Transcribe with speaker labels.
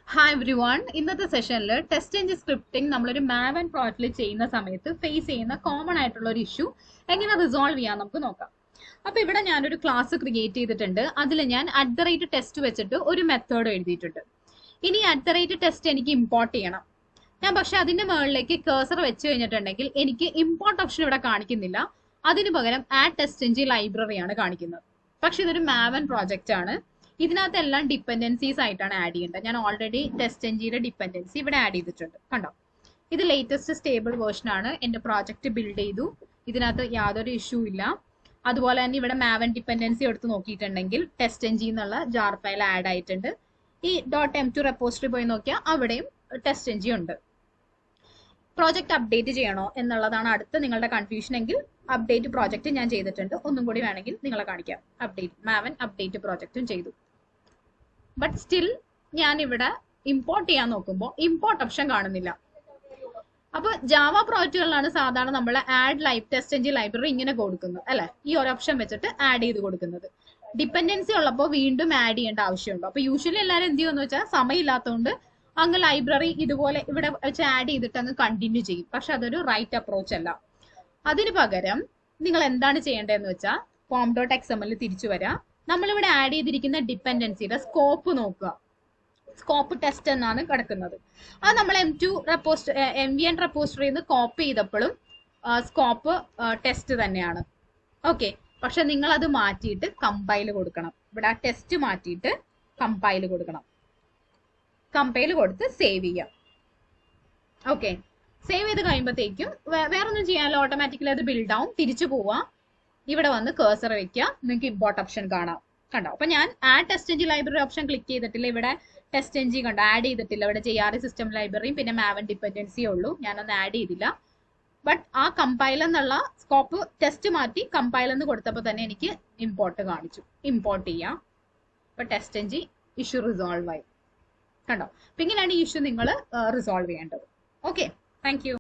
Speaker 1: Hi every one. ഇന്നത്തെ സെഷനിൽ TestNG scripting നമ്മളൊരു Maven പ്രോജക്റ്റിൽ ചെയ്യുന്ന സമയത്ത് ഫേസ് ചെയ്യുന്ന കോമൺ ആയിട്ടുള്ള ഒരു ഇഷ്യൂ എങ്ങനെ റിസോൾവ് ചെയ്യാൻ നമുക്ക് നോക്കാം. അപ്പോൾ ഇവിടെ ഞാനൊരു ക്ലാസ് ക്രിയേറ്റ് ചെയ്തിട്ടുണ്ട്. അതിൽ ഞാൻ @test വെച്ചിട്ട് ഒരു മെത്തേഡ് എഴുതിയിട്ടുണ്ട്. ഇനി @test എനിക്ക് ഇമ്പോർട്ട് ചെയ്യണം. ഞാൻ പക്ഷെ അതിന്റെ മുകളിലേക്ക് കേഴ്സർ വെച്ച് കഴിഞ്ഞിട്ടുണ്ടെങ്കിൽ എനിക്ക് ഇമ്പോർട്ട് ഓപ്ഷൻ ഇവിടെ കാണിക്കുന്നില്ല. അതിന് പകരം @testng ലൈബ്രറിയാണ് കാണിക്കുന്നത്. പക്ഷെ ഇതൊരു Maven പ്രോജക്റ്റ് ആണ്. ഇതിനകത്തെല്ലാം ഡിപ്പെൻഡൻസീസ് ആയിട്ടാണ് ആഡ് ചെയ്യേണ്ടത്. ഞാൻ ഓൾറെഡി TestNGയുടെ ഡിപ്പെൻഡൻസി ഇവിടെ ആഡ് ചെയ്തിട്ടുണ്ട്. കണ്ടോ, ഇത് ലേറ്റസ്റ്റ് സ്റ്റേബിൾ വേർഷൻ ആണ്. എന്റെ പ്രോജക്റ്റ് ബിൽഡ് ചെയ്തു. ഇതിനകത്ത് യാതൊരു ഇഷ്യൂ ഇല്ല. അതുപോലെ തന്നെ ഇവിടെ Maven ഡിപ്പെൻഡൻസി എടുത്ത് നോക്കിയിട്ടുണ്ടെങ്കിൽ TestNG എന്നുള്ള ജാർ ഫയൽ ആഡ് ആയിട്ടുണ്ട്. ഈ .m2 റെപ്പോസിറ്ററി പോയി നോക്കിയാൽ അവിടെയും TestNG ഉണ്ട്. പ്രോജക്റ്റ് അപ്ഡേറ്റ് ചെയ്യണോ എന്നുള്ളതാണ് അടുത്ത് നിങ്ങളുടെ കൺഫ്യൂഷൻ എങ്കിൽ അപ്ഡേറ്റ് പ്രോജക്റ്റ് ഞാൻ ചെയ്തിട്ടുണ്ട്. ഒന്നും കൂടി വേണമെങ്കിൽ നിങ്ങളെ കാണിക്കാം. Maven അപ്ഡേറ്റ് പ്രോജക്റ്റും ചെയ്തു. ബട്ട് സ്റ്റിൽ ഞാൻ ഇവിടെ ഇമ്പോർട്ട് ചെയ്യാൻ നോക്കുമ്പോൾ ഇമ്പോർട്ട് ഓപ്ഷൻ കാണുന്നില്ല. അപ്പൊ ജാവ പ്രോജക്റ്റുകളിലാണ് സാധാരണ നമ്മൾ TestNG ലൈബ്രറി ഇങ്ങനെ കൊടുക്കുന്നത് അല്ലെ, ഈ ഒരു ഓപ്ഷൻ വെച്ചിട്ട് ആഡ് ചെയ്ത് കൊടുക്കുന്നത്. ഡിപ്പെൻഡൻസി ഉള്ളപ്പോൾ വീണ്ടും ആഡ് ചെയ്യേണ്ട ആവശ്യമുണ്ടോ? അപ്പൊ യൂഷ്വലി എല്ലാവരും എന്ത് ചെയ്യുമെന്ന് വെച്ചാൽ സമയമില്ലാത്തതുകൊണ്ട് അങ്ങ് ലൈബ്രറി ഇതുപോലെ ഇവിടെ വെച്ച് ആഡ് ചെയ്തിട്ട് അങ്ങ് കണ്ടിന്യൂ ചെയ്യും. പക്ഷെ അതൊരു റൈറ്റ് അപ്രോച്ച് അല്ല. അതിന് പകരം നിങ്ങൾ എന്താണ് ചെയ്യേണ്ടതെന്ന് വെച്ചാൽ form.xml തിരിച്ചു വരാം. നമ്മളിവിടെ ആഡ് ചെയ്തിരിക്കുന്ന ഡിപ്പെൻഡൻസിയുടെ സ്കോപ്പ് നോക്കുക. സ്കോപ്പ് ടെസ്റ്റ് എന്നാണ് കിടക്കുന്നത്. അത് നമ്മൾ MVN റെപ്പോസിറ്ററിയിൽ നിന്ന് കോപ്പി ചെയ്തപ്പോഴും സ്കോപ്പ് ടെസ്റ്റ് തന്നെയാണ്. ഓക്കെ, പക്ഷെ നിങ്ങൾ അത് മാറ്റിയിട്ട് കമ്പൈൽ കൊടുക്കണം. ഇവിടെ ആ ടെസ്റ്റ് മാറ്റിയിട്ട് കമ്പൈൽ കൊടുക്കണം. കമ്പൈൽ കൊടുത്ത് സേവ് ചെയ്യാം. ഓക്കെ, സേവ് ചെയ്ത് കഴിയുമ്പോഴത്തേക്കും വേറൊന്നും ചെയ്യാനല്ലോ, ഓട്ടോമാറ്റിക്കലി അത് ബിൽഡ് ആവും. തിരിച്ചു പോവാം, ഇവിടെ വന്ന് കേഴ്സർ വെക്കുക, നിങ്ങൾക്ക് ഇമ്പോർട്ട് ഓപ്ഷൻ കാണാം. കണ്ടോ, അപ്പൊ ഞാൻ TestNG ലൈബ്രറി ഓപ്ഷൻ ക്ലിക്ക് ചെയ്തിട്ടില്ല. ഇവിടെ TestNG കണ്ടോ ആഡ് ചെയ്തിട്ടില്ല. ഇവിടെ JRE സിസ്റ്റം ലൈബ്രറിയും പിന്നെ Maven ഡിപ്പെൻഡൻസിയേ ഉള്ളൂ. ഞാനൊന്ന് ആഡ് ചെയ്തില്ല. ബട്ട് ആ കമ്പൈൽ എന്നുള്ള സ്കോപ്പ് ടെസ്റ്റ് മാറ്റി കമ്പൈൽ എന്ന് കൊടുത്തപ്പോൾ തന്നെ എനിക്ക് ഇമ്പോർട്ട് കാണിച്ചു. ഇമ്പോർട്ട് ചെയ്യാം. അപ്പൊ TestNG ഇഷ്യൂ റിസോൾവ് ആയി. കണ്ടോ, അപ്പൊ ഇങ്ങനെയാണ് ഈ ഇഷ്യൂ നിങ്ങൾ റിസോൾവ് ചെയ്യേണ്ടത്. Okay, thank you.